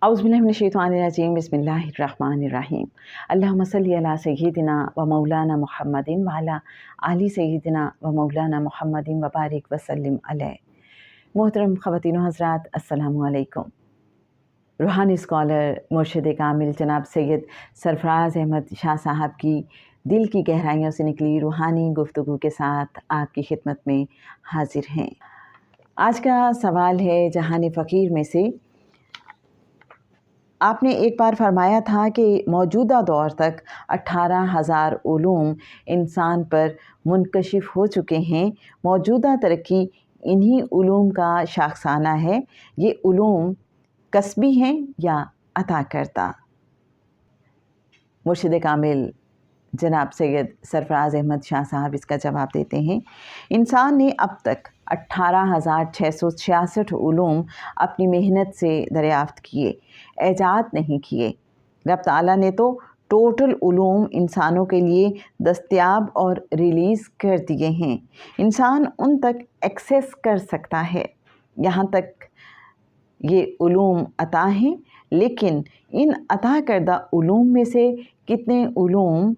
औज़ु बिल्लाहि मिनश्शैतानिर्रजीम बिस्मिल्लाहिर्रहमानिर्रहीम। अल्लाहुम्मा सल्लि अला सय्यिदिना व मौलाना मुहम्मदिन व अला आलि सय्यिदिना व मौलाना मुहम्मदिन व बारिक व सल्लिम अलैहि। मोहतरम ख़वातीन व हज़रात, अस्सलामु अलैकुम। रूहानी स्कॉलर मुर्शिद कामिल जनाब सैयद सरफराज अहमद शाह साहब की दिल की गहराइयों से निकली रूहानी गुफ्तगू के साथ आपकी खिदमत में हाजिर हैं। आज का सवाल है जहानी फ़कीर में से, आपने एक बार फरमाया था कि मौजूदा दौर तक 18,000 उलूम इंसान पर मुनकशिफ हो चुके हैं। मौजूदा तरक्की इन्हीं उलूम का शाखसाना है। ये उलूम कस्बी हैं या अता करता? मुर्शिद कामिल जनाब सैयद सरफराज अहमद शाह साहब इसका जवाब देते हैं। इंसान ने अब तक 18,666 उलूम अपनी मेहनत से दरियाफ़्त किए, ऐजाद नहीं किए। रब ताला ने तो टोटल उलूम इंसानों के लिए दस्तयाब और रिलीज़ कर दिए हैं। इंसान उन तक एक्सेस कर सकता है। यहाँ तक ये उलूम अता हैं, लेकिन इन अता करदा उलूम में से कितने उलूम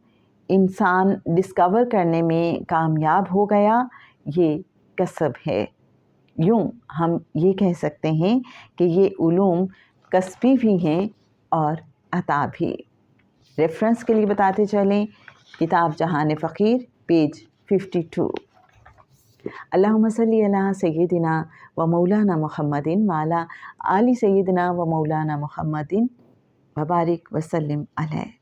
इंसान डिस्कवर करने में कामयाब हो गया, ये कसब है। यूँ हम ये कह सकते हैं कि ये उलूम कस्बी भी हैं और अता भी। रेफरेंस के लिए बताते चलें, किताब जहान फ़कीर पेज 52। अल्लाहुम्मा सल्ली अला सय्यिदिना व मौलाना मुहम्मदिन व अला आलि सय्यिदिना व मौलाना मुहम्मदिन व बारिक व सल्लिम अलैहि।